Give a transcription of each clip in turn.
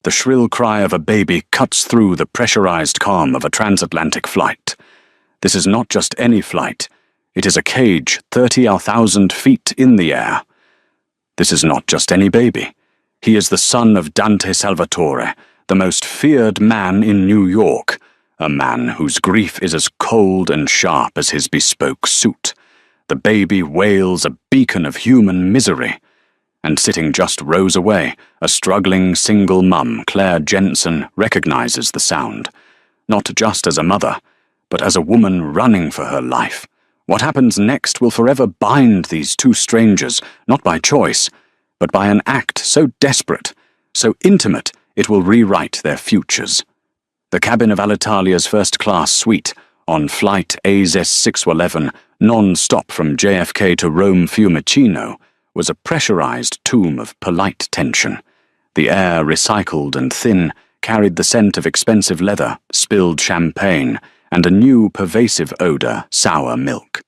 The shrill cry of a baby cuts through the pressurized calm of a transatlantic flight. This is not just any flight. It is a cage 30,000 feet in the air. This is not just any baby. He is the son of Dante Salvatore, the most feared man in New York, a man whose grief is as cold and sharp as his bespoke suit. The baby wails a beacon of human misery. And sitting just rows away, a struggling single mum, Claire Jensen, recognizes the sound, not just as a mother, but as a woman running for her life. What happens next will forever bind these two strangers, not by choice, but by an act so desperate, so intimate, it will rewrite their futures. The cabin of Alitalia's first-class suite, on flight AZ-611, non-stop from JFK to Rome Fiumicino, was a pressurized tomb of polite tension. The air, recycled and thin, carried the scent of expensive leather, spilled champagne, and a new pervasive odor, sour milk.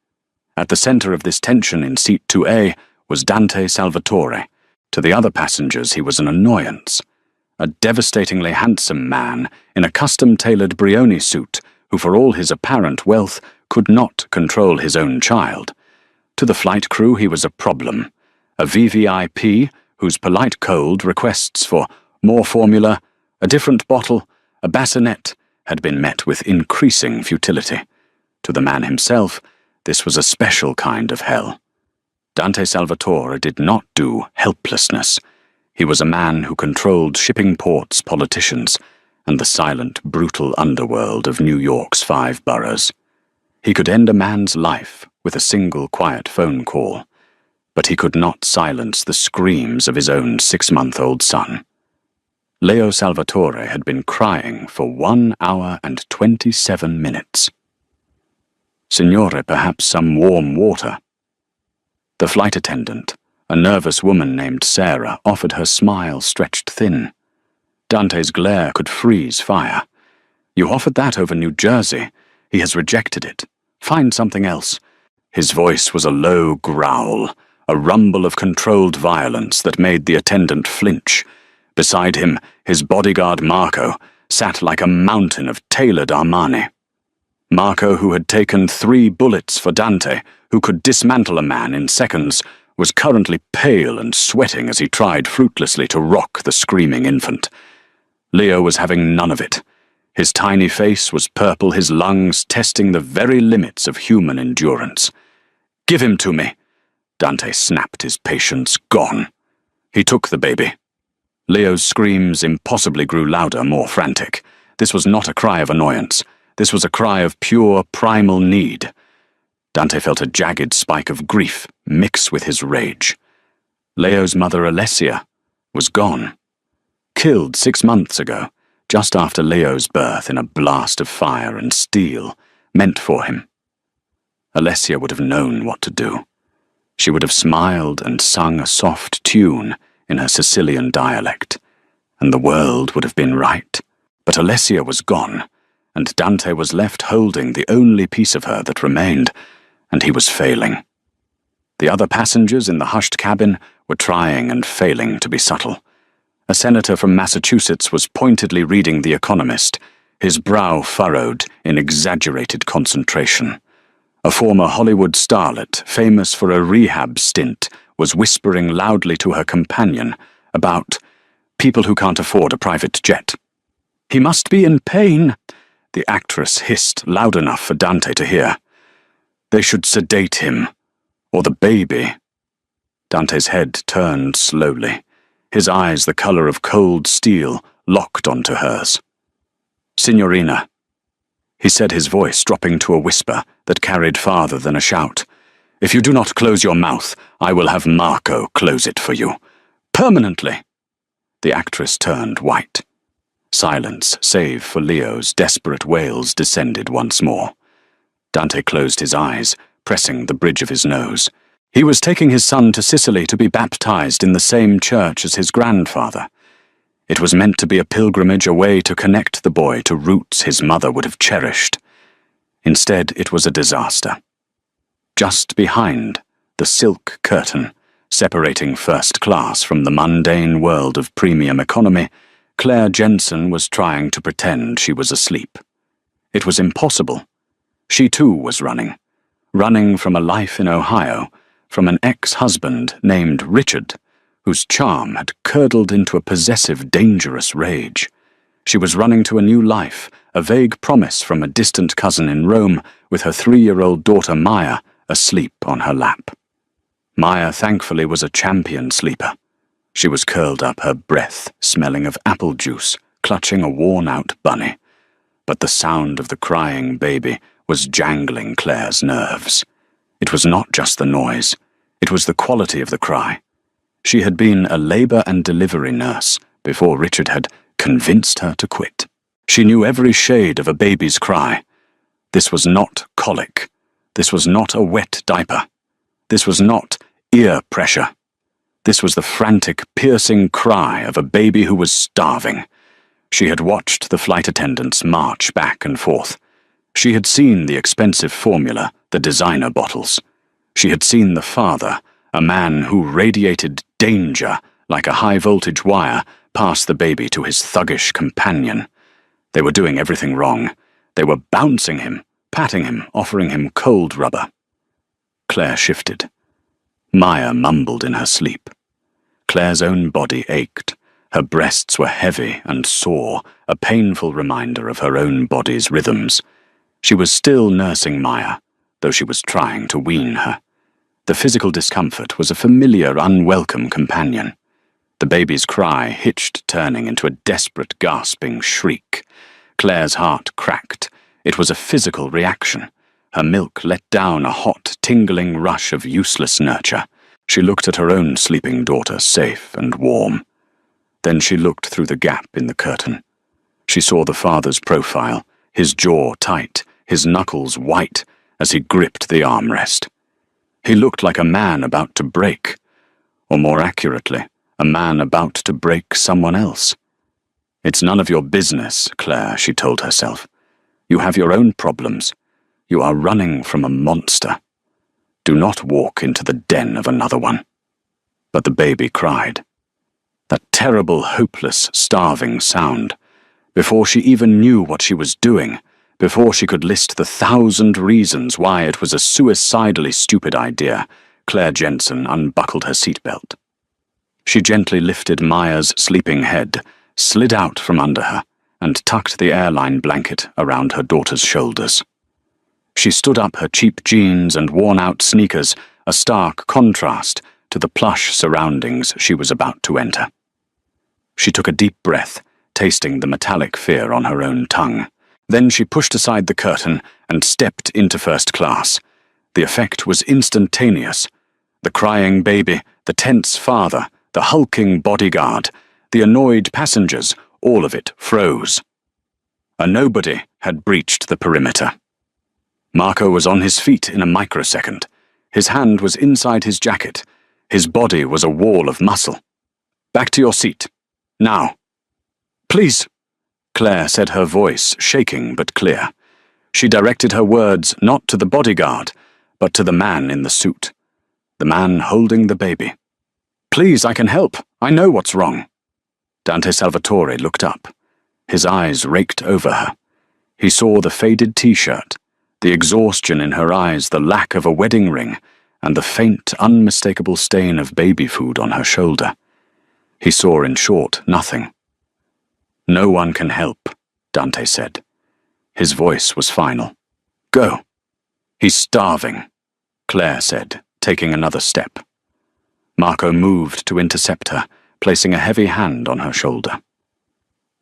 At the center of this tension in seat 2A was Dante Salvatore. To the other passengers he was an annoyance. A devastatingly handsome man in a custom-tailored Brioni suit who, for all his apparent wealth, could not control his own child. To the flight crew he was a problem. A VVIP whose polite cold requests for more formula, a different bottle, a bassinet, had been met with increasing futility. To the man himself, this was a special kind of hell. Dante Salvatore did not do helplessness. He was a man who controlled shipping ports, politicians, and the silent, brutal underworld of New York's 5 boroughs. He could end a man's life with a single quiet phone call, but he could not silence the screams of his own 6-month-old son. Leo Salvatore had been crying for 1 hour and 27 minutes. Signore, perhaps some warm water. The flight attendant, a nervous woman named Sarah, offered her smile stretched thin. Dante's glare could freeze fire. You offered that over New Jersey. He has rejected it. Find something else. His voice was a low growl, a rumble of controlled violence that made the attendant flinch. Beside him, his bodyguard Marco sat like a mountain of tailored Armani. Marco, who had taken 3 bullets for Dante, who could dismantle a man in seconds, was currently pale and sweating as he tried fruitlessly to rock the screaming infant. Leo was having none of it. His tiny face was purple, his lungs testing the very limits of human endurance. "Give him to me." Dante snapped, his patience gone. He took the baby. Leo's screams impossibly grew louder, more frantic. This was not a cry of annoyance. This was a cry of pure, primal need. Dante felt a jagged spike of grief mix with his rage. Leo's mother, Alessia, was gone. Killed 6 months ago, just after Leo's birth in a blast of fire and steel, meant for him. Alessia would have known what to do. She would have smiled and sung a soft tune in her Sicilian dialect, and the world would have been right. But Alessia was gone, and Dante was left holding the only piece of her that remained, and he was failing. The other passengers in the hushed cabin were trying and failing to be subtle. A senator from Massachusetts was pointedly reading The Economist, his brow furrowed in exaggerated concentration. A former Hollywood starlet, famous for a rehab stint, was whispering loudly to her companion about people who can't afford a private jet. "He must be in pain," the actress hissed loud enough for Dante to hear. "They should sedate him. Or the baby." Dante's head turned slowly, his eyes the color of cold steel locked onto hers. "Signorina," he said, his voice dropping to a whisper that carried farther than a shout. "If you do not close your mouth, I will have Marco close it for you. Permanently." The actress turned white. Silence, save for Leo's desperate wails, descended once more. Dante closed his eyes, pressing the bridge of his nose. He was taking his son to Sicily to be baptized in the same church as his grandfather. It was meant to be a pilgrimage, a way to connect the boy to roots his mother would have cherished. Instead, it was a disaster. Just behind, the silk curtain, separating first class from the mundane world of premium economy, Claire Jensen was trying to pretend she was asleep. It was impossible. She too was running from a life in Ohio, from an ex-husband named Richard, whose charm had curdled into a possessive, dangerous rage. She was running to a new life, a vague promise from a distant cousin in Rome, with her 3-year-old daughter Maya asleep on her lap. Maya, thankfully, was a champion sleeper. She was curled up, her breath smelling of apple juice, clutching a worn-out bunny. But the sound of the crying baby was jangling Claire's nerves. It was not just the noise. It was the quality of the cry. She had been a labor and delivery nurse before Richard had convinced her to quit. She knew every shade of a baby's cry. This was not colic. This was not a wet diaper. This was not ear pressure. This was the frantic, piercing cry of a baby who was starving. She had watched the flight attendants march back and forth. She had seen the expensive formula, the designer bottles. She had seen the father, a man who radiated danger like a high-voltage wire, pass the baby to his thuggish companion. They were doing everything wrong. They were bouncing him, patting him, offering him cold rubber. Claire shifted. Maya mumbled in her sleep. Claire's own body ached. Her breasts were heavy and sore, a painful reminder of her own body's rhythms. She was still nursing Maya, though she was trying to wean her. The physical discomfort was a familiar, unwelcome companion. The baby's cry hitched, turning into a desperate, gasping shriek. Claire's heart cracked. It was a physical reaction. Her milk let down a hot, tingling rush of useless nurture. She looked at her own sleeping daughter, safe and warm. Then she looked through the gap in the curtain. She saw the father's profile, his jaw tight, his knuckles white, as he gripped the armrest. He looked like a man about to break, or more accurately, a man about to break someone else. It's none of your business, Claire, she told herself. You have your own problems. You are running from a monster. Do not walk into the den of another one. But the baby cried. That terrible, hopeless, starving sound. Before she even knew what she was doing, before she could list the 1,000 reasons why it was a suicidally stupid idea, Claire Jensen unbuckled her seatbelt. She gently lifted Maya's sleeping head, slid out from under her, and tucked the airline blanket around her daughter's shoulders. She stood up, her cheap jeans and worn-out sneakers, a stark contrast to the plush surroundings she was about to enter. She took a deep breath, tasting the metallic fear on her own tongue. Then she pushed aside the curtain and stepped into first class. The effect was instantaneous. The crying baby, the tense father, the hulking bodyguard, the annoyed passengers, all of it froze. A nobody had breached the perimeter. Marco was on his feet in a microsecond. His hand was inside his jacket. His body was a wall of muscle. Back to your seat. Now. Please, Claire said, her voice shaking but clear. She directed her words not to the bodyguard, but to the man in the suit. The man holding the baby. Please, I can help. I know what's wrong. Dante Salvatore looked up. His eyes raked over her. He saw the faded t-shirt, the exhaustion in her eyes, the lack of a wedding ring, and the faint, unmistakable stain of baby food on her shoulder. He saw, in short, nothing. No one can help, Dante said. His voice was final. Go. He's starving, Claire said, taking another step. Marco moved to intercept her, placing a heavy hand on her shoulder.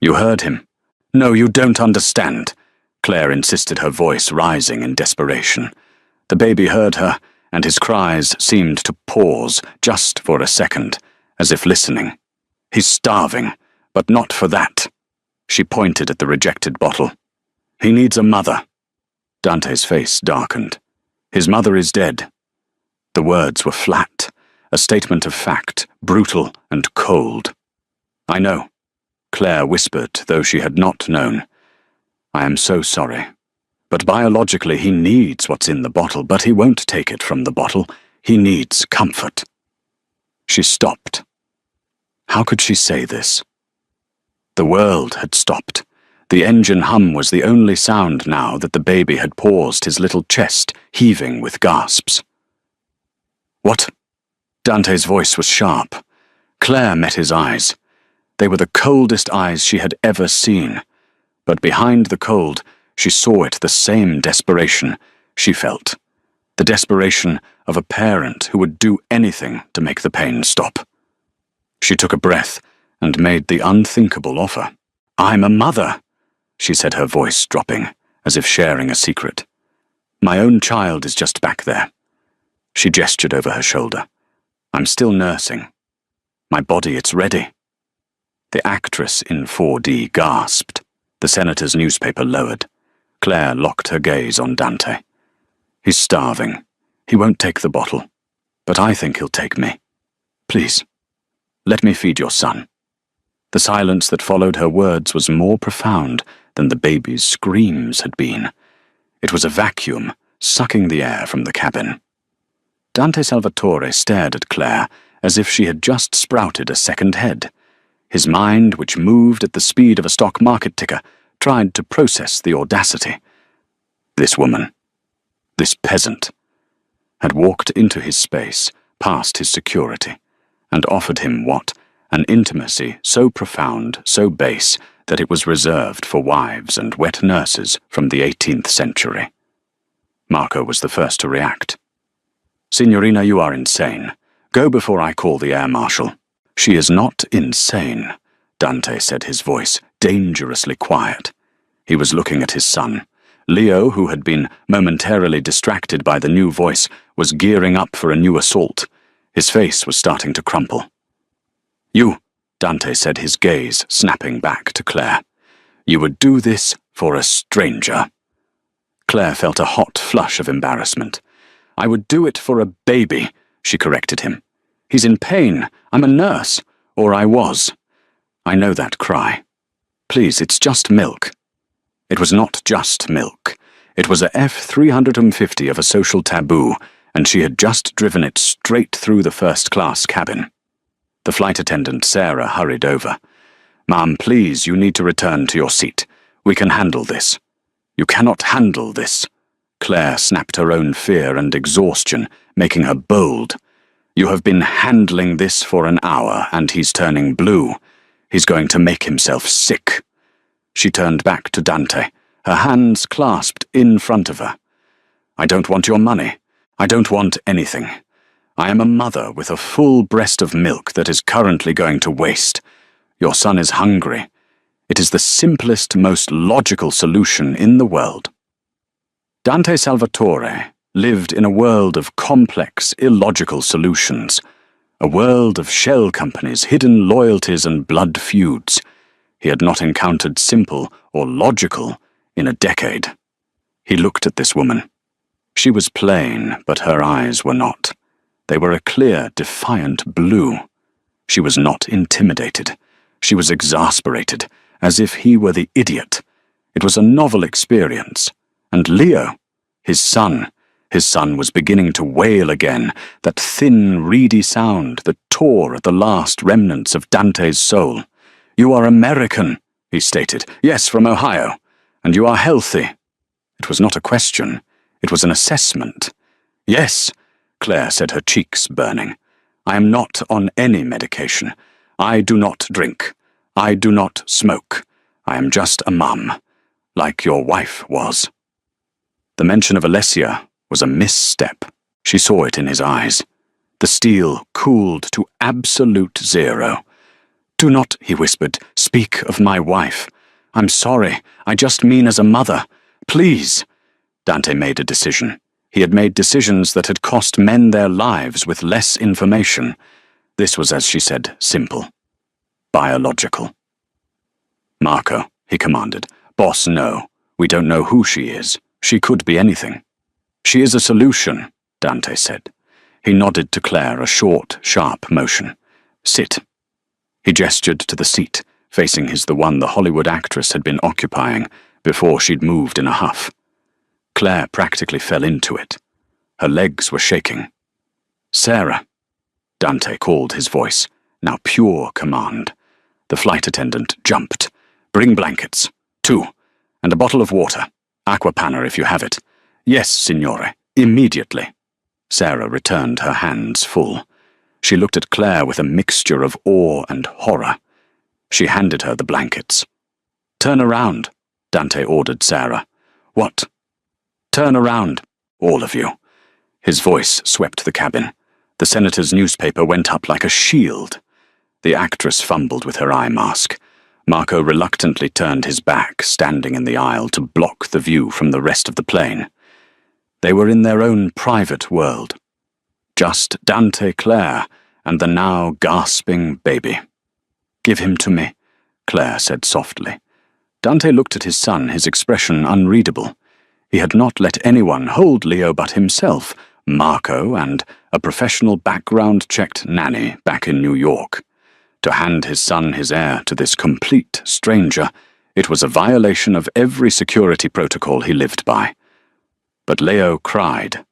You heard him. No, you don't understand, Claire insisted, her voice rising in desperation. The baby heard her, and his cries seemed to pause just for a second, as if listening. He's starving, but not for that. She pointed at the rejected bottle. He needs a mother. Dante's face darkened. His mother is dead. The words were flat, a statement of fact, brutal and cold. I know, Claire whispered, though she had not known. I am so sorry. But biologically he needs what's in the bottle, but he won't take it from the bottle. He needs comfort. She stopped. How could she say this? The world had stopped. The engine hum was the only sound now that the baby had paused, his little chest heaving with gasps. "What?" Dante's voice was sharp. Claire met his eyes. They were the coldest eyes she had ever seen. But behind the cold, she saw it the same desperation she felt. The desperation of a parent who would do anything to make the pain stop. She took a breath and made the unthinkable offer. "I'm a mother," she said, her voice dropping, as if sharing a secret. "My own child is just back there." She gestured over her shoulder. "I'm still nursing. My body, it's ready." The actress in 4D gasped. The senator's newspaper lowered. Claire locked her gaze on Dante. "He's starving. He won't take the bottle. But I think he'll take me. Please, let me feed your son." The silence that followed her words was more profound than the baby's screams had been. It was a vacuum, sucking the air from the cabin. Dante Salvatore stared at Claire as if she had just sprouted a second head. His mind, which moved at the speed of a stock market ticker, tried to process the audacity. This woman, this peasant, had walked into his space, past his security, and offered him what? An intimacy so profound, so base, that it was reserved for wives and wet nurses from the 18th century. Marco was the first to react. "Signorina, you are insane. Go before I call the air marshal." "She is not insane," Dante said, his voice dangerously quiet. He was looking at his son. Leo, who had been momentarily distracted by the new voice, was gearing up for a new assault. His face was starting to crumple. "You," Dante said, his gaze snapping back to Claire. "You would do this for a stranger." Claire felt a hot flush of embarrassment. "I would do it for a baby," she corrected him. "He's in pain. I'm a nurse. Or I was. I know that cry. Please, it's just milk." It was not just milk. It was a F-350 of a social taboo, and she had just driven it straight through the first-class cabin. The flight attendant, Sarah, hurried over. "Ma'am, please, you need to return to your seat. We can handle this." "You cannot handle this." Claire snapped her own fear and exhaustion, making her bold. "You have been handling this for an hour, and he's turning blue. He's going to make himself sick." She turned back to Dante, her hands clasped in front of her. "I don't want your money. I don't want anything. I am a mother with a full breast of milk that is currently going to waste. Your son is hungry. It is the simplest, most logical solution in the world." Dante Salvatore lived in a world of complex, illogical solutions, a world of shell companies, hidden loyalties, and blood feuds. He had not encountered simple or logical in a decade. He looked at this woman. She was plain, but her eyes were not. They were a clear, defiant blue. She was not intimidated. She was exasperated, as if he were the idiot. It was a novel experience. And Leo, his son was beginning to wail again, that thin, reedy sound that tore at the last remnants of Dante's soul. "You are American," he stated. "Yes, from Ohio. And you are healthy." It was not a question. It was an assessment. "Yes," Claire said, her cheeks burning. "I am not on any medication. I do not drink. I do not smoke. I am just a mum, like your wife was." The mention of Alessia was a misstep. She saw it in his eyes. The steel cooled to absolute zero. "Do not," he whispered, "speak of my wife. I'm sorry. I just mean as a mother. Please." Dante made a decision. He had made decisions that had cost men their lives with less information. This was, as she said, simple. Biological. "Marco," he commanded. "Boss, no. We don't know who she is. She could be anything." "She is a solution," Dante said. He nodded to Claire, a short, sharp motion. "Sit." He gestured to the seat, facing the one the Hollywood actress had been occupying before she'd moved in a huff. Claire practically fell into it. Her legs were shaking. "Sarah," Dante called, his voice, now pure command. The flight attendant jumped. "Bring blankets. 2. And a bottle of water. Aquapanna if you have it." "Yes, signore. Immediately." Sarah returned her hands full. She looked at Claire with a mixture of awe and horror. She handed her the blankets. "Turn around," Dante ordered Sarah. "What?" "Turn around, all of you." His voice swept the cabin. The senator's newspaper went up like a shield. The actress fumbled with her eye mask. Marco reluctantly turned his back, standing in the aisle to block the view from the rest of the plane. They were in their own private world. Just Dante, Claire, and the now gasping baby. "Give him to me," Claire said softly. Dante looked at his son, his expression unreadable. He had not let anyone hold Leo but himself, Marco, and a professional background-checked nanny back in New York. To hand his son his heir to this complete stranger, it was a violation of every security protocol he lived by. But Leo cried.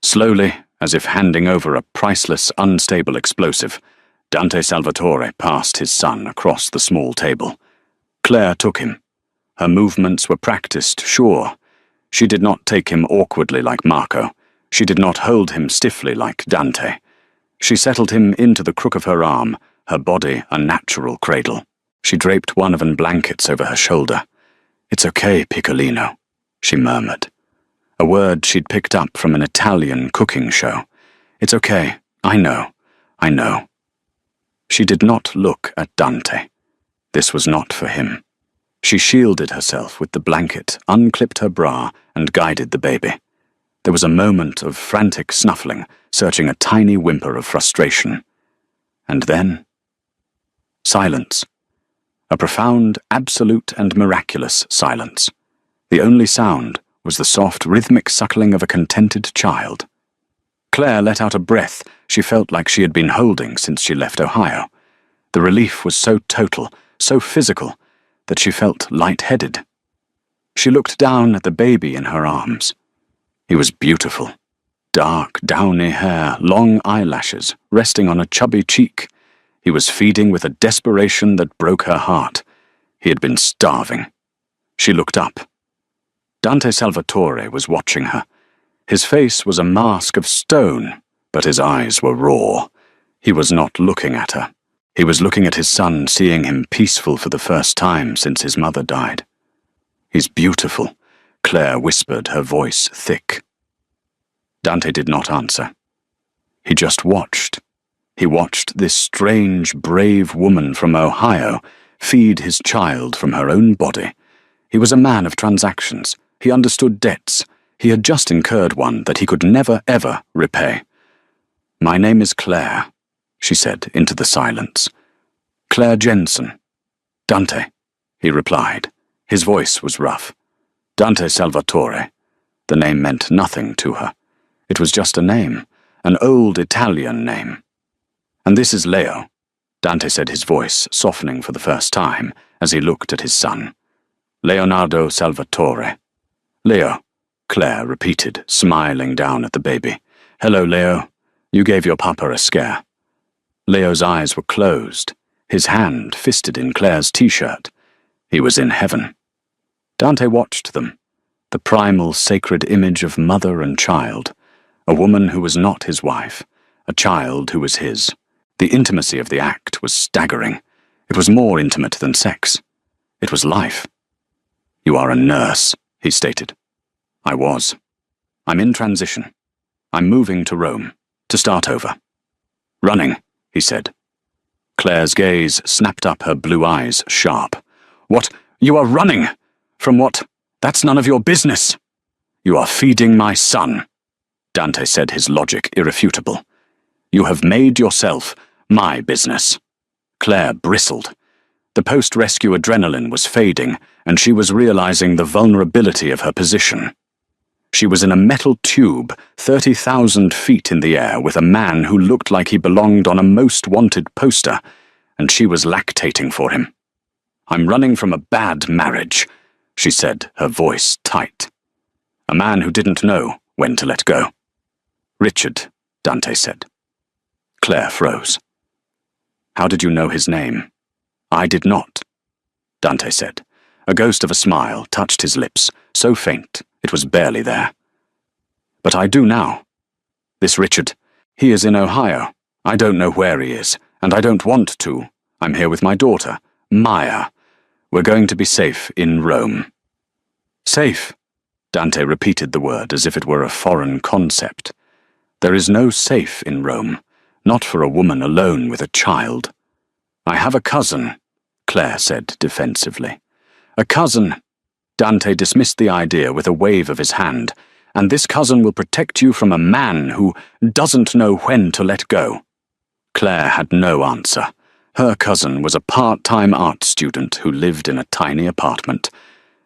Slowly, as if handing over a priceless, unstable explosive, Dante Salvatore passed his son across the small table. Claire took him. Her movements were practiced, sure. She did not take him awkwardly like Marco. She did not hold him stiffly like Dante. She settled him into the crook of her arm, her body a natural cradle. She draped one of the blankets over her shoulder. "It's okay, Piccolino," she murmured. A word she'd picked up from an Italian cooking show. "It's okay. I know. I know." She did not look at Dante. This was not for him. She shielded herself with the blanket, unclipped her bra, and guided the baby. There was a moment of frantic snuffling, searching a tiny whimper of frustration. And then silence. A profound, absolute, and miraculous silence. The only sound was the soft, rhythmic suckling of a contented child. Claire let out a breath she felt like she had been holding since she left Ohio. The relief was so total, so physical, that she felt light-headed. She looked down at the baby in her arms. He was beautiful. Dark, downy hair, long eyelashes, resting on a chubby cheek. He was feeding with a desperation that broke her heart. He had been starving. She looked up. Dante Salvatore was watching her. His face was a mask of stone, but his eyes were raw. He was not looking at her. He was looking at his son, seeing him peaceful for the first time since his mother died. "He's beautiful," Claire whispered, her voice thick. Dante did not answer. He just watched. He watched this strange, brave woman from Ohio feed his child from her own body. He was a man of transactions. He understood debts. He had just incurred one that he could never, ever repay. "My name is Claire," she said into the silence. "Claire Jensen." "Dante," he replied. His voice was rough. Dante Salvatore. The name meant nothing to her. It was just a name, an old Italian name. "And this is Leo," Dante said, his voice softening for the first time as he looked at his son. "Leonardo Salvatore." "Leo," Claire repeated, smiling down at the baby. "Hello, Leo. You gave your papa a scare." Leo's eyes were closed, his hand fisted in Claire's t-shirt. He was in heaven. Dante watched them, the primal sacred image of mother and child, a woman who was not his wife, a child who was his. The intimacy of the act was staggering. It was more intimate than sex. It was life. "You are a nurse," he stated. "I was. I'm in transition. I'm moving to Rome, to start over." "Running," he said. Claire's gaze snapped up, her blue eyes sharp. "What? You are running? From what? That's none of your business." "You are feeding my son," Dante said, his logic irrefutable. "You have made yourself my business." Claire bristled. The post-rescue adrenaline was fading, and she was realizing the vulnerability of her position. She was in a metal tube, 30,000 feet in the air, with a man who looked like he belonged on a most wanted poster, and she was lactating for him. "I'm running from a bad marriage," she said, her voice tight. A man who didn't know when to let go. "Richard," Dante said. Claire froze. "How did you know his name?" "I did not," Dante said. A ghost of a smile touched his lips, so faint it was barely there. "But I do now. This Richard, he is in Ohio. I don't know where he is, and I don't want to. I'm here with my daughter, Maya. We're going to be safe in Rome." "Safe?" Dante repeated the word as if it were a foreign concept. "There is no safe in Rome, not for a woman alone with a child." "I have a cousin," Claire said defensively. "A cousin." Dante dismissed the idea with a wave of his hand. "And this cousin will protect you from a man who doesn't know when to let go." Claire had no answer. Her cousin was a part-time art student who lived in a tiny apartment.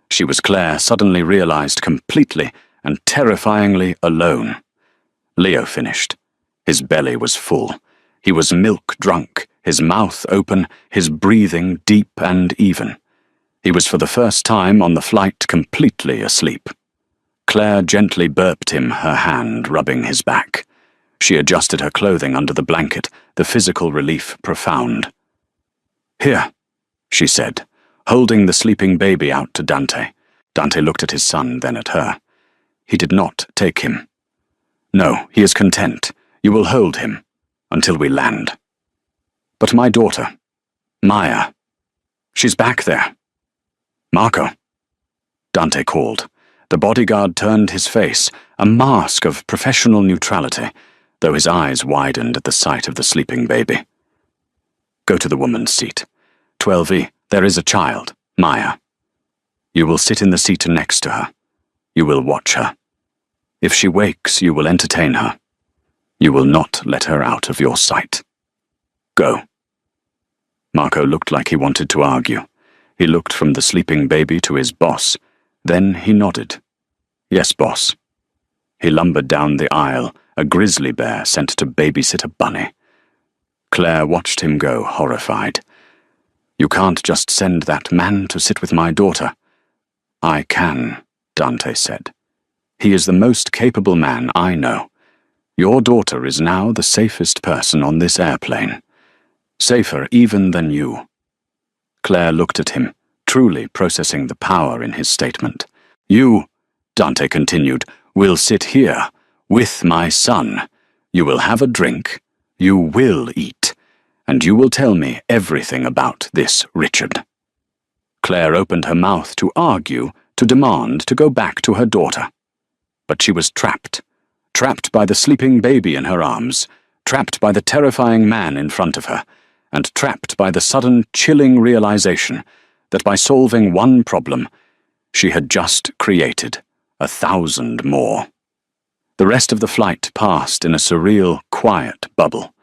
She was, Claire suddenly realized, completely and terrifyingly alone. Leo finished. His belly was full. He was milk-drunk, his mouth open, his breathing deep and even. He was for the first time on the flight completely asleep. Claire gently burped him, her hand rubbing his back. She adjusted her clothing under the blanket, the physical relief profound. "Here," she said, holding the sleeping baby out to Dante. Dante looked at his son, then at her. He did not take him. "No, he is content. You will hold him until we land." "But my daughter, Maya, she's back there." "Marco," Dante called. The bodyguard turned his face, a mask of professional neutrality, though his eyes widened at the sight of the sleeping baby. "Go to the woman's seat. 12E, there is a child, Maya. You will sit in the seat next to her. You will watch her. If she wakes, you will entertain her. You will not let her out of your sight. Go." Marco looked like he wanted to argue. He looked from the sleeping baby to his boss. Then he nodded. "Yes, boss." He lumbered down the aisle, a grizzly bear sent to babysit a bunny. Claire watched him go, horrified. "You can't just send that man to sit with my daughter." "I can," Dante said. "He is the most capable man I know. Your daughter is now the safest person on this airplane. Safer even than you." Claire looked at him, truly processing the power in his statement. "You," Dante continued, "will sit here, with my son. You will have a drink. You will eat. And you will tell me everything about this Richard." Claire opened her mouth to argue, to demand to go back to her daughter. But she was trapped. Trapped by the sleeping baby in her arms, trapped by the terrifying man in front of her, and trapped by the sudden, chilling realization that by solving one problem, she had just created 1,000 more. The rest of the flight passed in a surreal, quiet bubble.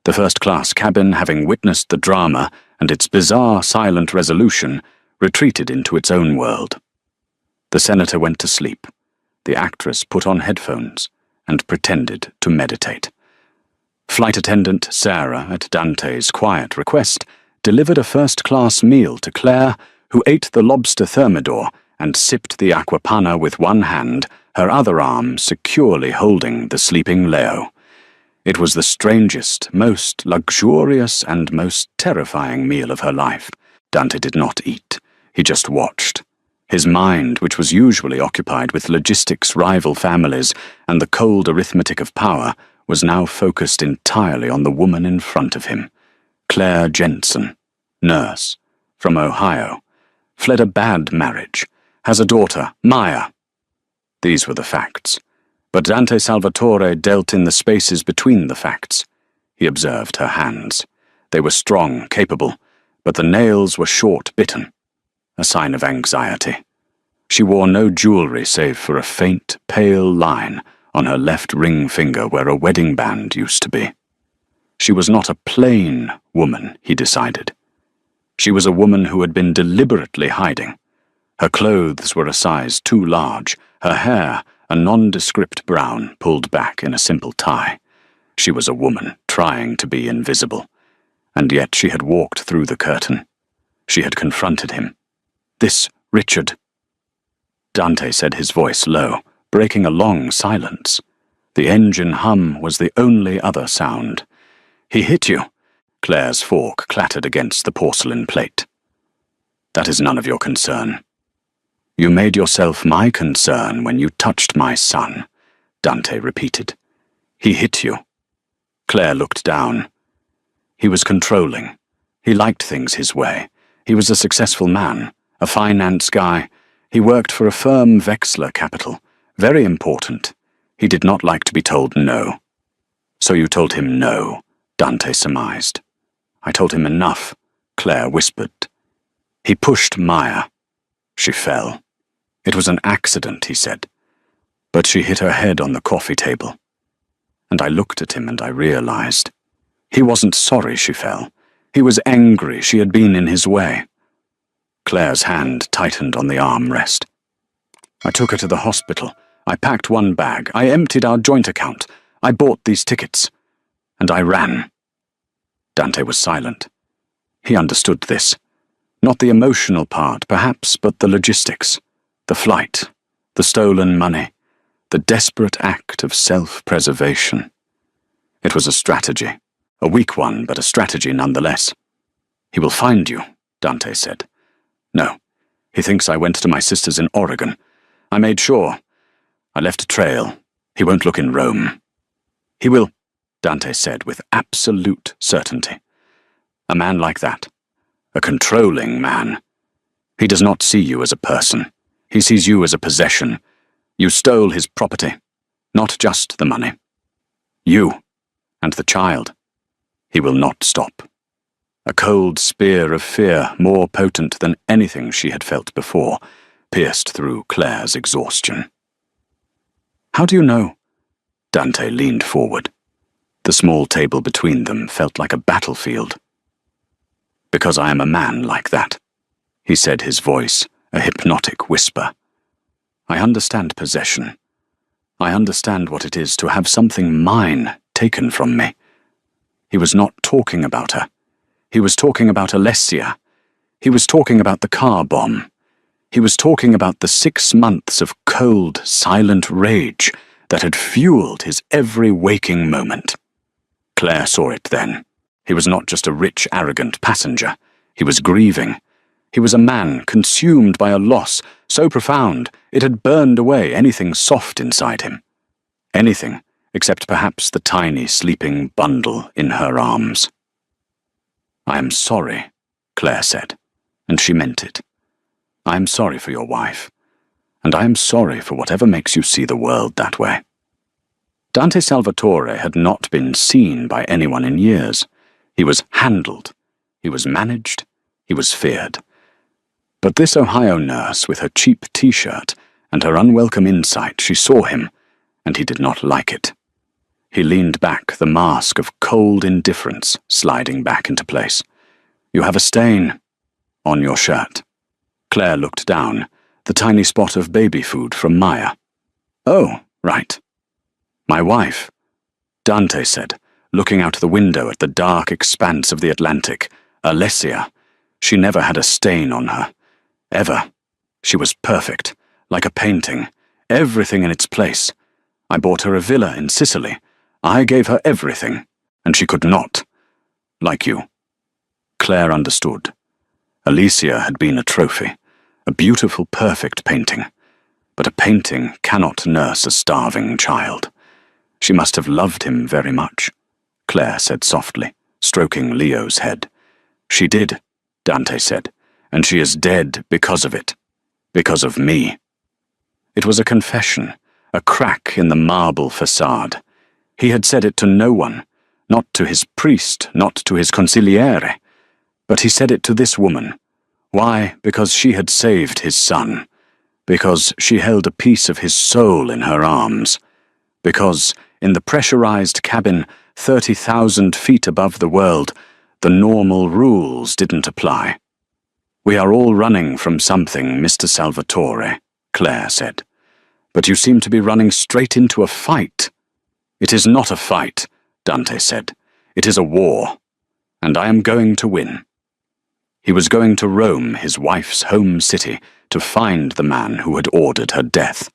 The first-class cabin, having witnessed the drama and its bizarre silent resolution, retreated into its own world. The senator went to sleep. The actress put on headphones and pretended to meditate. Flight attendant Sarah, at Dante's quiet request, delivered a first-class meal to Claire, who ate the lobster thermidor and sipped the aquapana with one hand, her other arm securely holding the sleeping Leo. It was the strangest, most luxurious, and most terrifying meal of her life. Dante did not eat. He just watched. His mind, which was usually occupied with logistics, rival families, and the cold arithmetic of power, was now focused entirely on the woman in front of him. Claire Jensen, nurse, from Ohio, fled a bad marriage, has a daughter, Maya. These were the facts. But Dante Salvatore dealt in the spaces between the facts. He observed her hands. They were strong, capable, but the nails were short-bitten, a sign of anxiety. She wore no jewelry save for a faint, pale line on her left ring finger where a wedding band used to be. She was not a plain woman, he decided. She was a woman who had been deliberately hiding. Her clothes were a size too large, her hair a nondescript brown pulled back in a simple tie. She was a woman trying to be invisible. And yet she had walked through the curtain. She had confronted him. This Richard. Dante said, his voice low, breaking a long silence. The engine hum was the only other sound. "He hit you. Claire's fork clattered against the porcelain plate. That is none of your concern. You made yourself my concern when you touched my son, Dante repeated. He hit you. Claire looked down. He was controlling. He liked things his way. He was a successful man, a finance guy. He worked for a firm Vexler Capital. Very important. He did not like to be told no. So you told him no, Dante surmised. I told him enough, Claire whispered. He pushed Maya. She fell. It was an accident, he said. But she hit her head on the coffee table. And I looked at him and I realized. He wasn't sorry she fell. He was angry she had been in his way. Claire's hand tightened on the armrest. I took her to the hospital. I packed one bag. I emptied our joint account. I bought these tickets. And I ran. Dante was silent. He understood this. Not the emotional part, perhaps, but the logistics. The flight. The stolen money. The desperate act of self-preservation. It was a strategy. A weak one, but a strategy nonetheless. He will find you, Dante said. No, he thinks I went to my sister's in Oregon. I made sure. I left a trail. He won't look in Rome. He will, Dante said with absolute certainty. A man like that. A controlling man. He does not see you as a person. He sees you as a possession. You stole his property, not just the money. You, and the child. He will not stop. A cold spear of fear, more potent than anything she had felt before, pierced through Claire's exhaustion. How do you know? Dante leaned forward. The small table between them felt like a battlefield. Because I am a man like that, he said, his voice a hypnotic whisper. I understand possession. I understand what it is to have something mine taken from me. He was not talking about her. He was talking about Alessia. He was talking about the car bomb. He was talking about the 6 months of cold, silent rage that had fueled his every waking moment. Claire saw it then. He was not just a rich, arrogant passenger. He was grieving. He was a man consumed by a loss so profound it had burned away anything soft inside him. Anything except perhaps the tiny sleeping bundle in her arms. I am sorry, Claire said, and she meant it. I am sorry for your wife, and I am sorry for whatever makes you see the world that way. Dante Salvatore had not been seen by anyone in years. He was handled, he was managed, he was feared. But this Ohio nurse with her cheap t-shirt and her unwelcome insight, she saw him, and he did not like it. He leaned back, the mask of cold indifference sliding back into place. You have a stain on your shirt. Claire looked down, the tiny spot of baby food from Maya. Oh, right. My wife, Dante said, looking out the window at the dark expanse of the Atlantic. Alessia. She never had a stain on her. Ever. She was perfect, like a painting, everything in its place. I bought her a villa in Sicily. I gave her everything, and she could not. Like you. Claire understood. Alicia had been a trophy, a beautiful, perfect painting. But a painting cannot nurse a starving child. She must have loved him very much, Claire said softly, stroking Leo's head. She did, Dante said, and she is dead because of it. Because of me. It was a confession, a crack in the marble facade. He had said it to no one, not to his priest, not to his consigliere. But he said it to this woman. Why? Because she had saved his son. Because she held a piece of his soul in her arms. Because, in the pressurized cabin 30,000 feet above the world, the normal rules didn't apply. We are all running from something, Mr. Salvatore, Claire said. But you seem to be running straight into a fight. It is not a fight, Dante said. It is a war. And I am going to win. He was going to Rome, his wife's home city, to find the man who had ordered her death.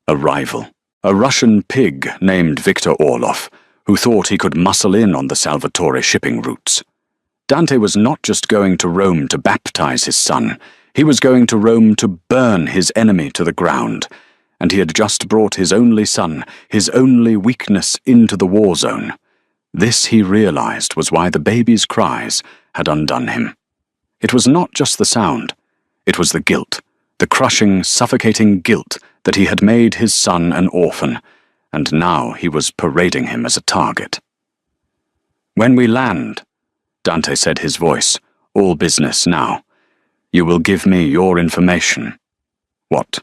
A rival. A Russian pig named Viktor Orlov, who thought he could muscle in on the Salvatore shipping routes. Dante was not just going to Rome to baptize his son, he was going to Rome to burn his enemy to the ground, and he had just brought his only son, his only weakness, into the war zone. This, he realized, was why the baby's cries had undone him. It was not just the sound, it was the guilt, the crushing, suffocating guilt that he had made his son an orphan, and now he was parading him as a target. "When we land," Dante said, his voice all business now, "you will give me your information." "What?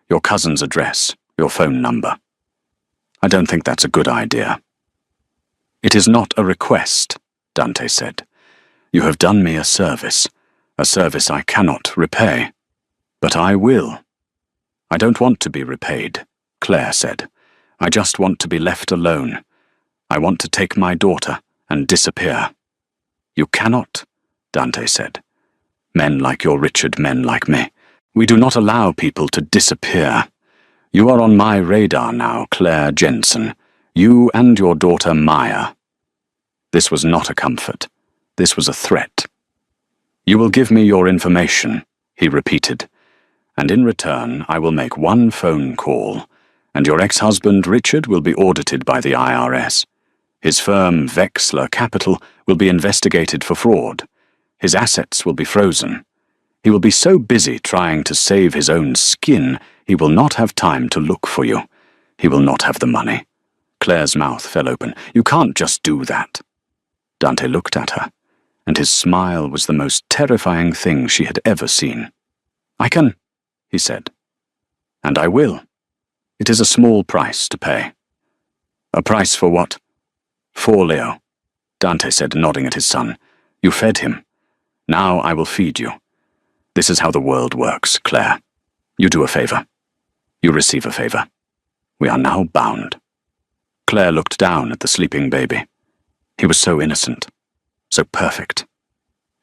Your cousin's address, your phone number?" "I don't think that's a good idea." "It is not a request," Dante said. "You have done me a service I cannot repay. But I will." "I don't want to be repaid," Claire said. "I just want to be left alone. I want to take my daughter and disappear." "You cannot," Dante said. "Men like you're Richard, men like me. We do not allow people to disappear. You are on my radar now, Claire Jensen. You and your daughter Maya." This was not a comfort. This was a threat. "You will give me your information," he repeated, "and in return I will make one phone call, and your ex-husband Richard will be audited by the IRS. His firm, Wexler Capital, will be investigated for fraud. His assets will be frozen. He will be so busy trying to save his own skin, he will not have time to look for you. He will not have the money." Claire's mouth fell open. "You can't just do that." Dante looked at her, and his smile was the most terrifying thing she had ever seen. "I can," he said. "And I will. It is a small price to pay." "A price for what?" "For Leo," Dante said, nodding at his son. "You fed him. Now I will feed you. This is how the world works, Claire. You do a favor. You receive a favor. We are now bound." Claire looked down at the sleeping baby. He was so innocent, so perfect.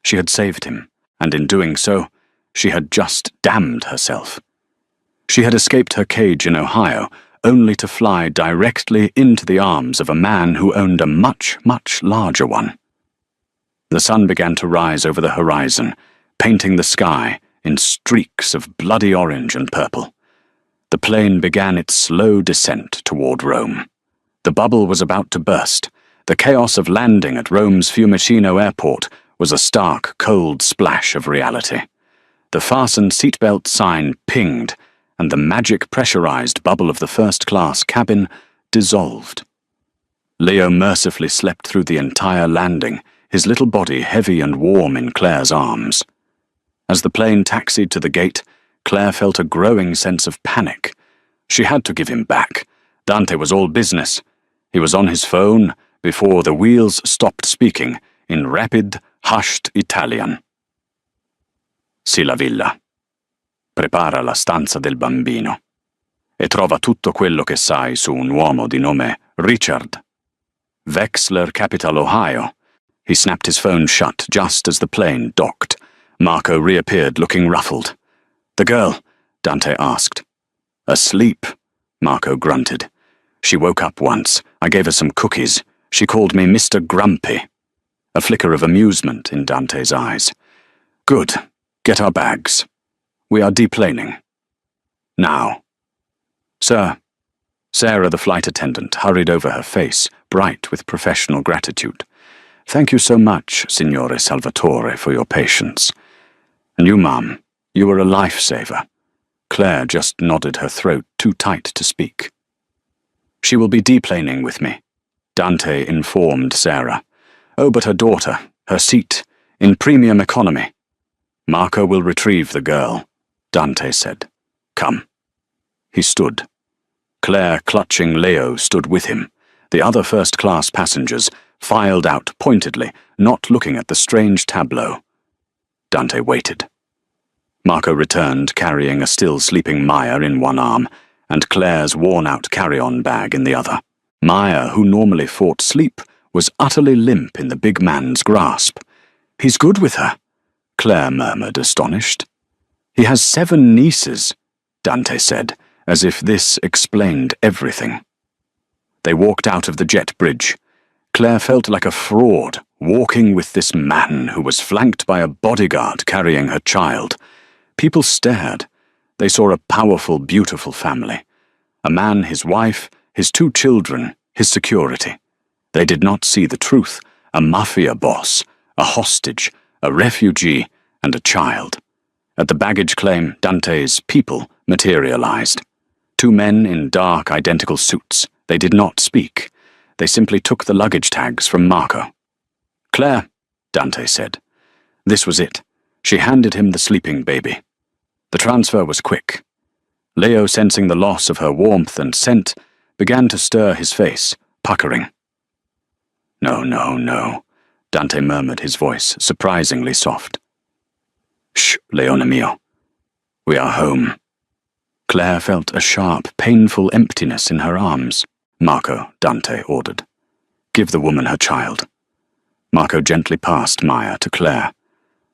She had saved him, and in doing so, she had just damned herself. She had escaped her cage in Ohio, only to fly directly into the arms of a man who owned a much, much larger one. The sun began to rise over the horizon, painting the sky in streaks of bloody orange and purple. The plane began its slow descent toward Rome. The bubble was about to burst. The chaos of landing at Rome's Fiumicino airport was a stark, cold splash of reality. The fasten seatbelt sign pinged, and the magic pressurized bubble of the first-class cabin dissolved. Leo mercifully slept through the entire landing, his little body heavy and warm in Claire's arms. As the plane taxied to the gate, Claire felt a growing sense of panic. She had to give him back. Dante was all business. He was on his phone before the wheels stopped speaking in rapid, hushed Italian. "Sì, la villa. Prepara la stanza del bambino. E trova tutto quello che sai su un uomo di nome Richard. Wexler Capital, Ohio." He snapped his phone shut just as the plane docked. Marco reappeared, looking ruffled. "The girl?" Dante asked. "Asleep," Marco grunted. "She woke up once. I gave her some cookies. She called me Mr. Grumpy." A flicker of amusement in Dante's eyes. "Good. Get our bags. We are deplaning. Now." "Sir." Sarah, the flight attendant, hurried over her face, bright with professional gratitude. "Thank you so much, Signore Salvatore, for your patience. And you, Mum, you were a lifesaver." Claire just nodded, her throat too tight to speak. "She will be deplaning with me," Dante informed Sarah. "Oh, but her daughter, her seat, in premium economy." "Marco will retrieve the girl," Dante said. "Come." He stood. Claire, clutching Leo, stood with him. The other first-class passengers filed out pointedly, not looking at the strange tableau. Dante waited. Marco returned, carrying a still-sleeping Maya in one arm, and Claire's worn-out carry-on bag in the other. Maya, who normally fought sleep, was utterly limp in the big man's grasp. "He's good with her," Claire murmured, astonished. "He has 7 nieces," Dante said, as if this explained everything. They walked out of the jet bridge. Claire felt like a fraud, walking with this man who was flanked by a bodyguard carrying her child. People stared. They saw a powerful, beautiful family. A man, his wife, his 2 children, his security. They did not see the truth. A mafia boss, a hostage, a refugee, and a child. At the baggage claim, Dante's people materialized. 2 men in dark, identical suits. They did not speak. They simply took the luggage tags from Marco. "Claire," Dante said. This was it. She handed him the sleeping baby. The transfer was quick. Leo, sensing the loss of her warmth and scent, began to stir his face, puckering. "No, no, no," Dante murmured, his voice surprisingly soft. "Shh, Leone mio. We are home." Claire felt a sharp, painful emptiness in her arms. "Marco," Dante ordered. "Give the woman her child." Marco gently passed Maya to Claire.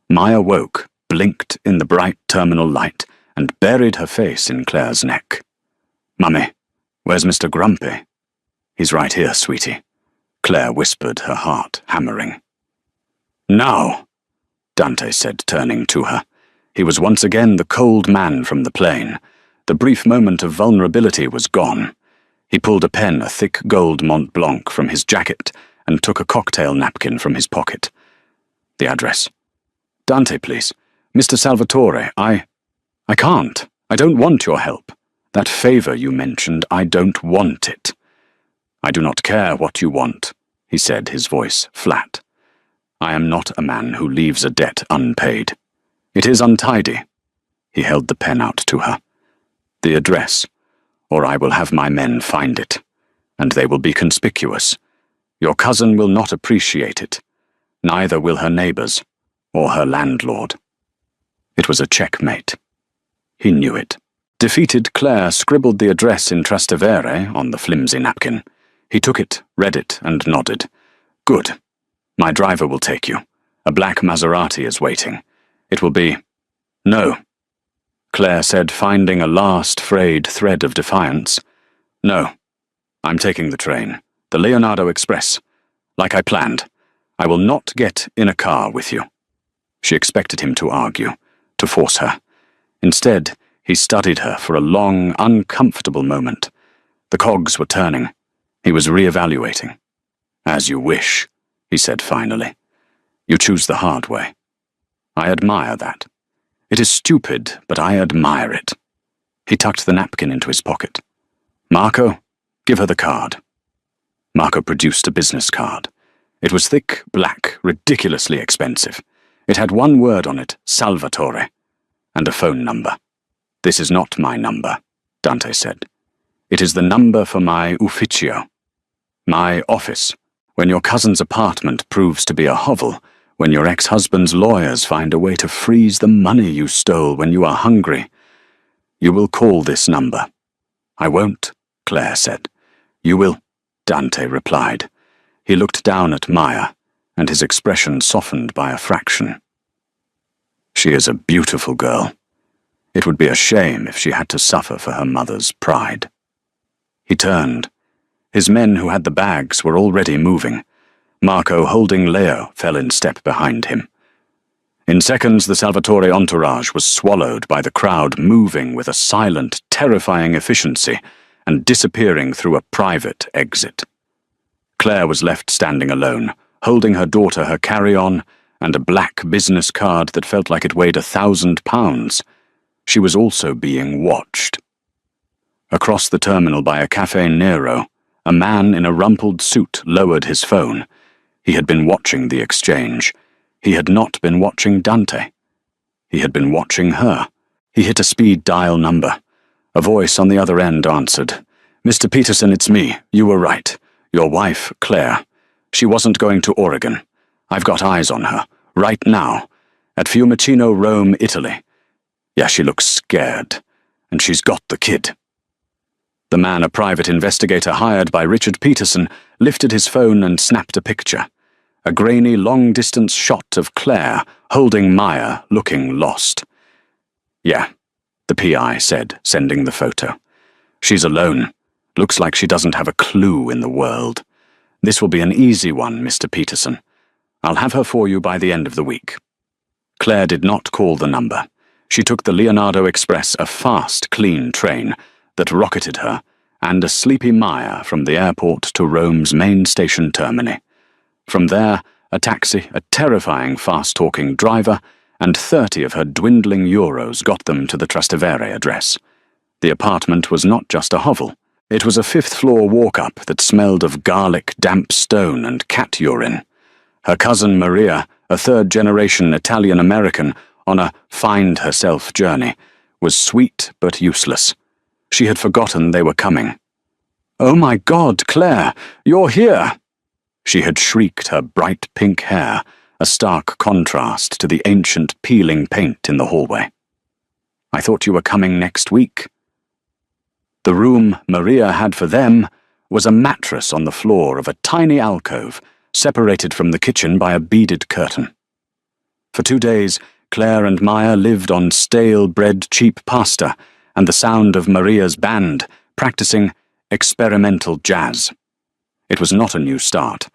Maya woke, blinked in the bright terminal light, and buried her face in Claire's neck. "Mummy, where's Mr. Grumpy?" "He's right here, sweetie," Claire whispered, her heart hammering. "Now," Dante said, turning to her. He was once again the cold man from the plane. The brief moment of vulnerability was gone. He pulled a pen, a thick gold Mont Blanc, from his jacket and took a cocktail napkin from his pocket. "The address." "Dante, please. Mr. Salvatore, I can't. I don't want your help. That favor you mentioned, I don't want it." "I do not care what you want," he said, his voice flat. "I am not a man who leaves a debt unpaid. It is untidy." He held the pen out to her. "The address, or I will have my men find it, and they will be conspicuous. Your cousin will not appreciate it. Neither will her neighbors, or her landlord." It was a checkmate. He knew it. Defeated, Claire scribbled the address in Trastevere on the flimsy napkin. He took it, read it, and nodded. "Good. My driver will take you. A black Maserati is waiting. It will be—" "No," Claire said, finding a last frayed thread of defiance. "No. I'm taking the train. The Leonardo Express. Like I planned. I will not get in a car with you." She expected him to argue, to force her. Instead, he studied her for a long, uncomfortable moment. The cogs were turning. He was re-evaluating. "As you wish," he said finally. "You choose the hard way. I admire that. It is stupid, but I admire it." He tucked the napkin into his pocket. "Marco, give her the card." Marco produced a business card. It was thick, black, ridiculously expensive. It had one word on it, Salvatore, and a phone number. "This is not my number," Dante said. "It is the number for my ufficio, my office. When your cousin's apartment proves to be a hovel, when your ex-husband's lawyers find a way to freeze the money you stole when you are hungry, you will call this number." "I won't," Claire said. "You will," Dante replied. He looked down at Maya, and his expression softened by a fraction. "She is a beautiful girl. It would be a shame if she had to suffer for her mother's pride." He turned. His men who had the bags were already moving. Marco, holding Leo, fell in step behind him. In seconds, the Salvatore entourage was swallowed by the crowd, moving with a silent, terrifying efficiency and disappearing through a private exit. Claire was left standing alone, holding her daughter, her carry-on, and a black business card that felt like it weighed 1,000 pounds. She was also being watched. Across the terminal by a Cafe Nero, a man in a rumpled suit lowered his phone. He had been watching the exchange. He had not been watching Dante. He had been watching her. He hit a speed dial number. A voice on the other end answered. "Mr. Peterson, it's me. You were right. Your wife, Claire. She wasn't going to Oregon. I've got eyes on her. Right now. At Fiumicino, Rome, Italy. Yeah, she looks scared. And she's got the kid." The man, a private investigator hired by Richard Peterson, lifted his phone and snapped a picture. A grainy, long-distance shot of Claire, holding Maya, looking lost. "Yeah," the PI said, sending the photo. "She's alone. Looks like she doesn't have a clue in the world. This will be an easy one, Mr. Peterson. I'll have her for you by the end of the week." Claire did not call the number. She took the Leonardo Express, a fast, clean train that rocketed her, and a sleepy Maya from the airport to Rome's main station termini. From there, a taxi, a terrifying fast-talking driver, and 30 of her dwindling euros got them to the Trastevere address. The apartment was not just a hovel. It was a fifth-floor walk-up that smelled of garlic, damp stone, and cat urine. Her cousin Maria, a third-generation Italian-American on a find-herself journey, was sweet but useless. She had forgotten they were coming. "Oh my God, Claire, you're here!" She had shrieked, her bright pink hair a stark contrast to the ancient peeling paint in the hallway. "I thought you were coming next week." The room Maria had for them was a mattress on the floor of a tiny alcove, separated from the kitchen by a beaded curtain. For 2 days, Claire and Maya lived on stale bread cheap pasta and the sound of Maria's band practicing experimental jazz. It was not a new start.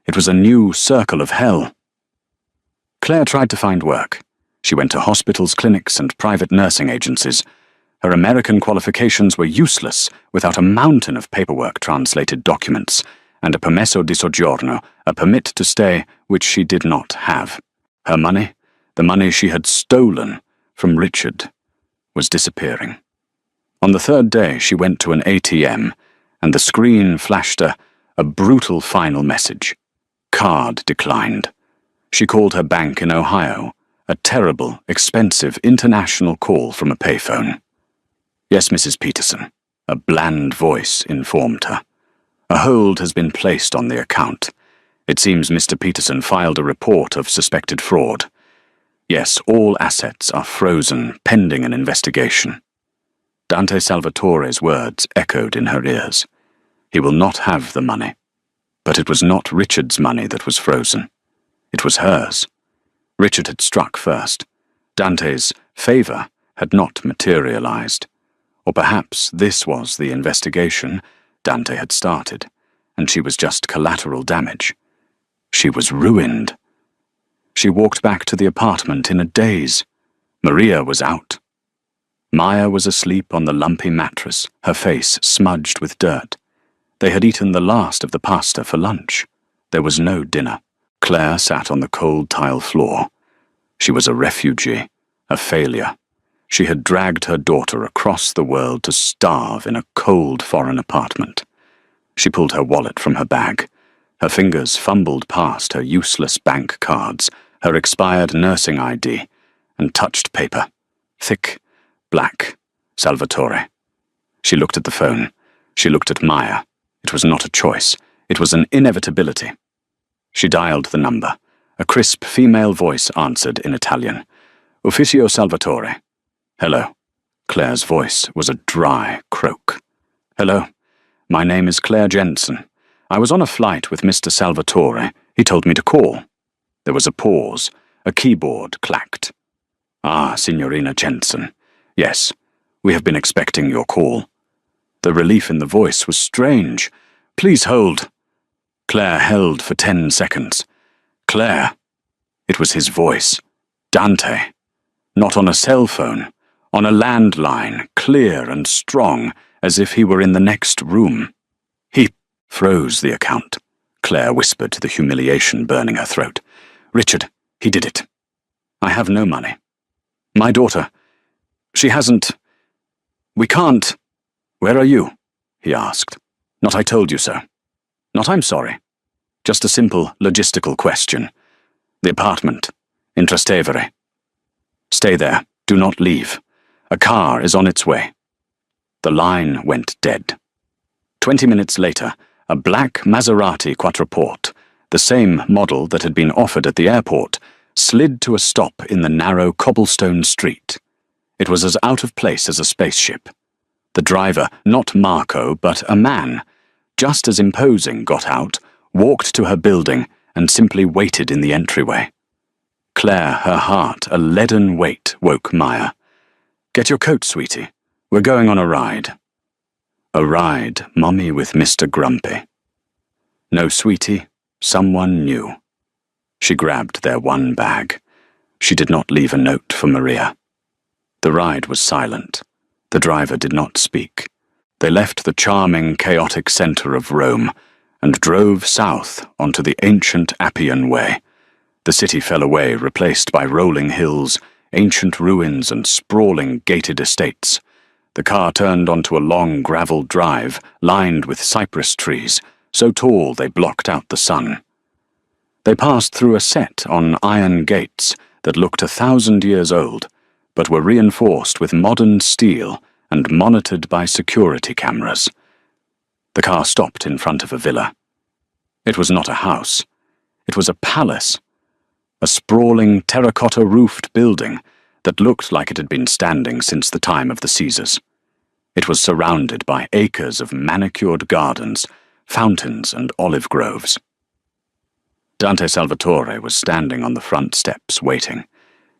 It was a new circle of hell. Claire tried to find work. She went to hospitals, clinics, and private nursing agencies. Her American qualifications were useless without a mountain of paperwork, translated documents, and a permesso di soggiorno, a permit to stay, which she did not have. Her money, the money she had stolen from Richard, was disappearing. On the 3rd day, she went to an ATM, and the screen flashed a brutal final message. Card declined. She called her bank in Ohio, a terrible, expensive international call from a payphone. "Yes, Mrs. Peterson," a bland voice informed her. "A hold has been placed on the account. It seems Mr. Peterson filed a report of suspected fraud. Yes, all assets are frozen, pending an investigation." Dante Salvatore's words echoed in her ears. He will not have the money. But it was not Richard's money that was frozen. It was hers. Richard had struck first. Dante's favor had not materialized. Or perhaps this was the investigation Dante had started, and she was just collateral damage. She was ruined. She walked back to the apartment in a daze. Maria was out. Maya was asleep on the lumpy mattress, her face smudged with dirt. They had eaten the last of the pasta for lunch. There was no dinner. Claire sat on the cold tile floor. She was a refugee, a failure. She had dragged her daughter across the world to starve in a cold foreign apartment. She pulled her wallet from her bag. Her fingers fumbled past her useless bank cards, her expired nursing ID, and touched paper. Thick, black, Salvatore. She looked at the phone. She looked at Maya. It was not a choice. It was an inevitability. She dialed the number. A crisp female voice answered in Italian. "Ufficio Salvatore." "Hello." Claire's voice was a dry croak. "Hello. My name is Claire Jensen. I was on a flight with Mr. Salvatore. He told me to call." There was a pause. A keyboard clacked. "Ah, Signorina Jensen. Yes, we have been expecting your call." The relief in the voice was strange. "Please hold." Claire held for 10 seconds. "Claire." It was his voice. Dante. Not on a cell phone. On a landline, clear and strong, as if he were in the next room. "He froze the account," Claire whispered, the humiliation burning her throat. "Richard, he did it. I have no money. My daughter, she hasn't... We can't... Where are you?" he asked. Not "I told you so." Not "I'm sorry." Just a simple logistical question. "The apartment, in Trastevere." "Stay there. Do not leave. A car is on its way." The line went dead. 20 minutes later, a black Maserati Quattroporte, the same model that had been offered at the airport, slid to a stop in the narrow cobblestone street. It was as out of place as a spaceship. The driver, not Marco, but a man, just as imposing, got out, walked to her building, and simply waited in the entryway. Claire, her heart a leaden weight, woke Maya. "Get your coat, sweetie. We're going on a ride." A ride, Mommy with Mr. Grumpy. No, sweetie, someone new. She grabbed their one bag. She did not leave a note for Maria. The ride was silent. The driver did not speak. They left the charming, chaotic center of Rome and drove south onto the ancient Appian Way. The city fell away, replaced by rolling hills, ancient ruins, and sprawling gated estates. The car turned onto a long gravel drive lined with cypress trees, so tall they blocked out the sun. They passed through a set on iron gates that looked 1,000 years old, but were reinforced with modern steel and monitored by security cameras. The car stopped in front of a villa. It was not a house. It was a palace, a sprawling terracotta-roofed building that looked like it had been standing since the time of the Caesars. It was surrounded by acres of manicured gardens, fountains, and olive groves. Dante Salvatore was standing on the front steps, waiting.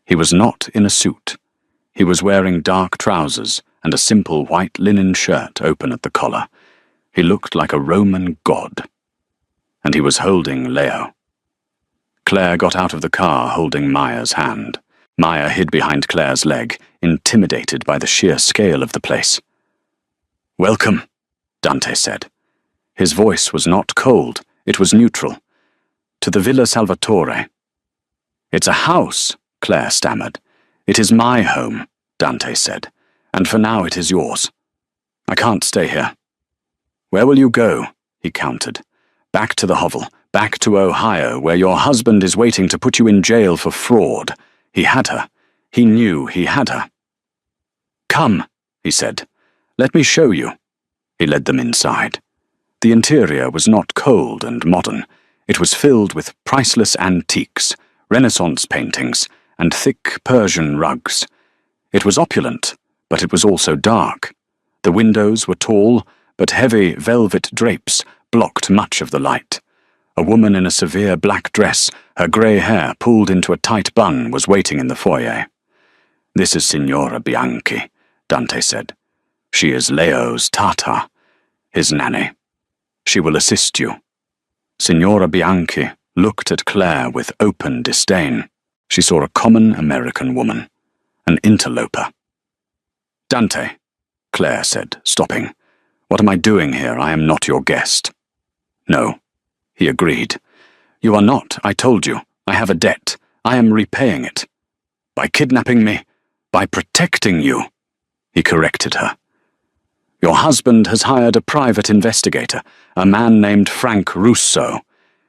He was not in a suit. He was wearing dark trousers and a simple white linen shirt open at the collar. He looked like a Roman god. And he was holding Leo. Claire got out of the car holding Maya's hand. Maya hid behind Claire's leg, intimidated by the sheer scale of the place. "Welcome," Dante said. His voice was not cold, it was neutral. "To the Villa Salvatore." "It's a house," Claire stammered. "It is my home," Dante said, "and for now it is yours. I can't stay here." "Where will you go?" he countered. "Back to the hovel, back to Ohio, where your husband is waiting to put you in jail for fraud. He had her. He knew he had her." "Come," he said. "Let me show you." He led them inside. The interior was not cold and modern. It was filled with priceless antiques, Renaissance paintings, and thick Persian rugs. It was opulent, but it was also dark. The windows were tall, but heavy velvet drapes blocked much of the light. A woman in a severe black dress, her grey hair pulled into a tight bun, was waiting in the foyer. "This is Signora Bianchi," Dante said. "She is Leo's Tata, his nanny. She will assist you." Signora Bianchi looked at Claire with open disdain. She saw a common American woman, an interloper. "Dante," Claire said, stopping. "What am I doing here? I am not your guest." "No," he agreed. "You are not, I told you. I have a debt. I am repaying it. By kidnapping me, by protecting you," he corrected her. "Your husband has hired a private investigator, a man named Frank Russo.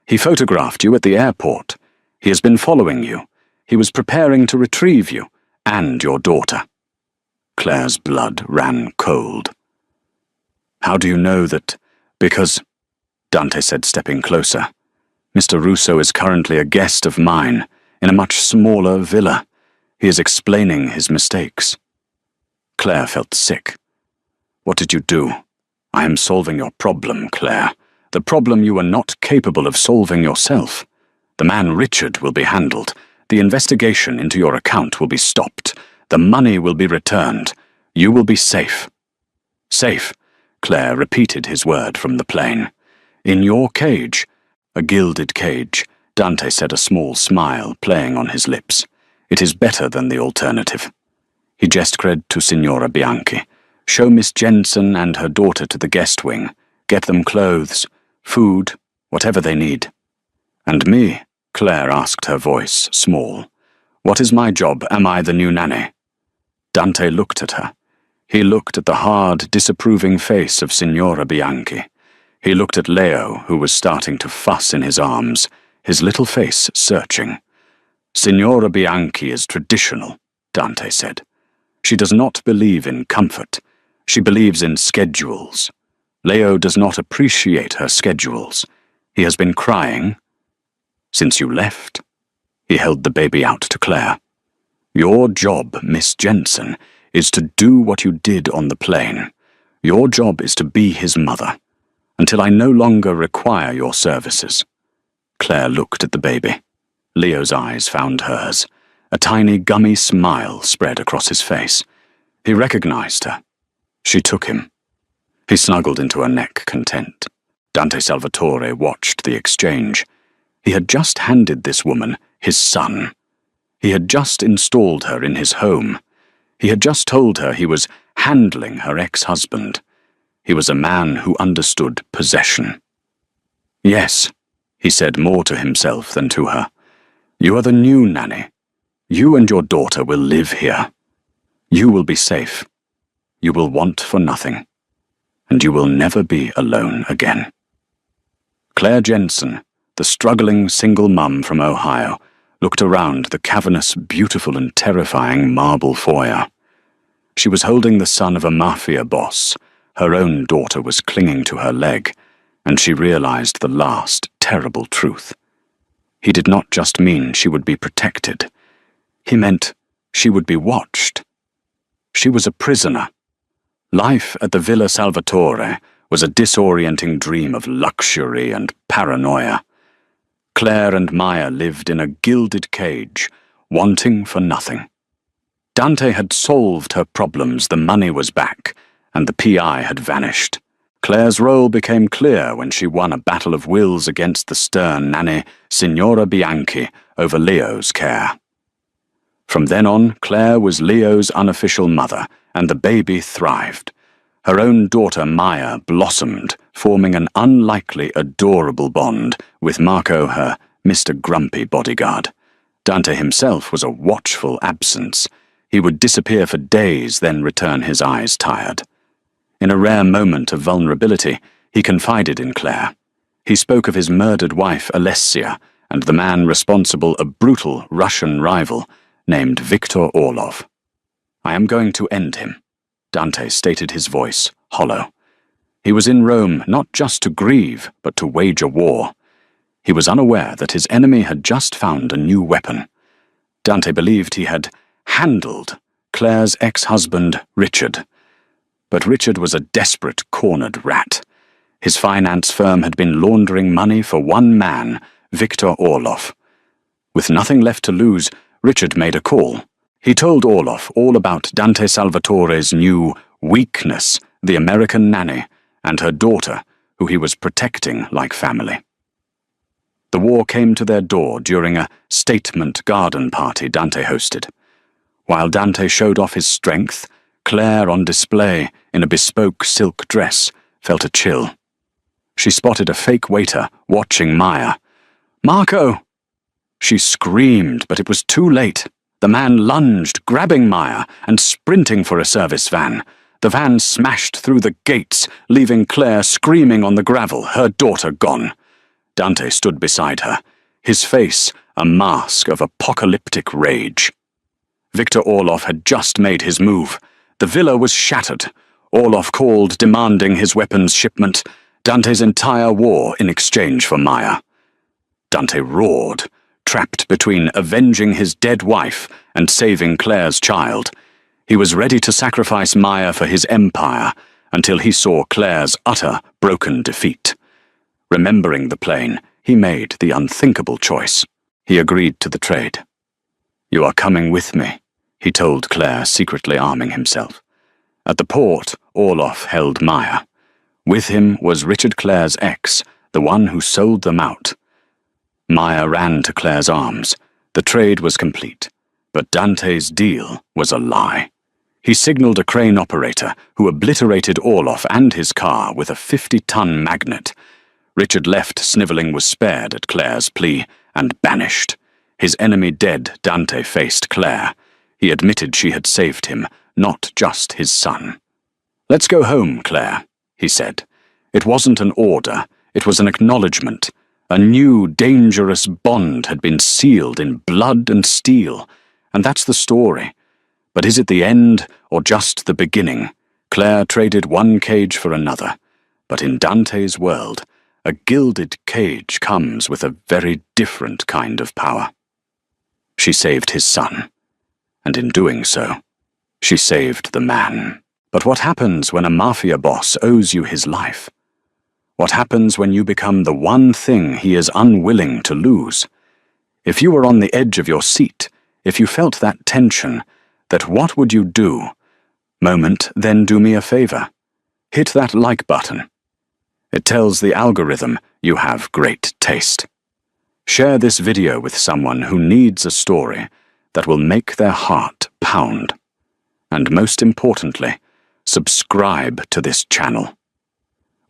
He photographed you at the airport. He has been following you. He was preparing to retrieve you, and your daughter." Claire's blood ran cold. "How do you know that?" "Because," Dante said, stepping closer, "Mr. Russo is currently a guest of mine, in a much smaller villa. He is explaining his mistakes." Claire felt sick. "What did you do?" "I am solving your problem, Claire. The problem you are not capable of solving yourself. The man Richard will be handled. The investigation into your account will be stopped. The money will be returned. You will be safe." "Safe," Claire repeated his word from the plane. "In your cage." "A gilded cage," Dante said, a small smile playing on his lips. "It is better than the alternative." He gestured to Signora Bianchi. "Show Miss Jensen and her daughter to the guest wing. Get them clothes, food, whatever they need." "And me?" Claire asked, her voice small. "What is my job? Am I the new nanny?" Dante looked at her. He looked at the hard, disapproving face of Signora Bianchi. He looked at Leo, who was starting to fuss in his arms, his little face searching. "Signora Bianchi is traditional," Dante said. "She does not believe in comfort. She believes in schedules. Leo does not appreciate her schedules. He has been crying since you left." He held the baby out to Claire. "Your job, Miss Jensen, is to do what you did on the plane. Your job is to be his mother, until I no longer require your services." Claire looked at the baby. Leo's eyes found hers. A tiny gummy smile spread across his face. He recognized her. She took him. He snuggled into her neck, content. Dante Salvatore watched the exchange. He had just handed this woman his son. He had just installed her in his home. He had just told her he was handling her ex-husband. He was a man who understood possession. "Yes," he said more to himself than to her. "You are the new nanny. You and your daughter will live here. You will be safe. You will want for nothing. And you will never be alone again." Claire Jensen, the struggling single mum from Ohio, looked around the cavernous, beautiful and terrifying marble foyer. She was holding the son of a Mafia boss. Her own daughter was clinging to her leg, and she realized the last terrible truth. He did not just mean she would be protected. He meant she would be watched. She was a prisoner. Life at the Villa Salvatore was a disorienting dream of luxury and paranoia. Claire and Maya lived in a gilded cage, wanting for nothing. Dante had solved her problems, the money was back, and the PI had vanished. Claire's role became clear when she won a battle of wills against the stern nanny, Signora Bianchi, over Leo's care. From then on, Claire was Leo's unofficial mother, and the baby thrived. Her own daughter Maya blossomed, forming an unlikely, adorable bond with Marco, her Mr. Grumpy bodyguard. Dante himself was a watchful absence. He would disappear for days, then return, his eyes tired. In a rare moment of vulnerability, he confided in Claire. He spoke of his murdered wife Alessia and the man responsible, a brutal Russian rival named Viktor Orlov. "I am going to end him," Dante stated, his voice hollow. He was in Rome not just to grieve, but to wage a war. He was unaware that his enemy had just found a new weapon. Dante believed he had handled Claire's ex-husband, Richard. But Richard was a desperate, cornered rat. His finance firm had been laundering money for one man, Viktor Orlov. With nothing left to lose, Richard made a call. He told Orlov all about Dante Salvatore's new weakness, the American nanny, and her daughter, who he was protecting like family. The war came to their door during a statement garden party Dante hosted. While Dante showed off his strength, Claire, on display in a bespoke silk dress, felt a chill. She spotted a fake waiter watching Maya. "Marco!" She screamed, but it was too late. The man lunged, grabbing Maya and sprinting for a service van. The van smashed through the gates, leaving Claire screaming on the gravel, her daughter gone. Dante stood beside her, his face a mask of apocalyptic rage. Viktor Orlov had just made his move. The villa was shattered. Orlov called, demanding his weapons shipment, Dante's entire war in exchange for Maya. Dante roared, trapped between avenging his dead wife and saving Claire's child. He was ready to sacrifice Maya for his empire until he saw Claire's utter, broken defeat. Remembering the plane, he made the unthinkable choice. He agreed to the trade. "You are coming with me," he told Claire, secretly arming himself. At the port, Orlov held Maya. With him was Richard Claire's ex, the one who sold them out. Maya ran to Claire's arms. The trade was complete, but Dante's deal was a lie. He signaled a crane operator who obliterated Orlov and his car with a 50-ton magnet. Richard left, sniveling, was spared at Claire's plea and banished. His enemy dead, Dante faced Claire. He admitted she had saved him, not just his son. "Let's go home, Claire," he said. It wasn't an order, it was an acknowledgement. A new, dangerous bond had been sealed in blood and steel, and that's the story. But is it the end, or just the beginning? Claire traded one cage for another, but in Dante's world, a gilded cage comes with a very different kind of power. She saved his son, and in doing so, she saved the man. But what happens when a mafia boss owes you his life? What happens when you become the one thing he is unwilling to lose? If you were on the edge of your seat, if you felt that tension, that what would you do? Moment, then do me a favor. Hit that like button. It tells the algorithm you have great taste. Share this video with someone who needs a story that will make their heart pound. And most importantly, subscribe to this channel.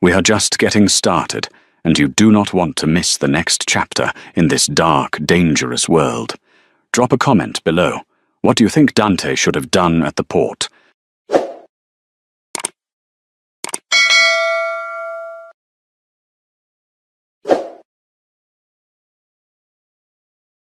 We are just getting started, and you do not want to miss the next chapter in this dark, dangerous world. Drop a comment below. What do you think Dante should have done at the port?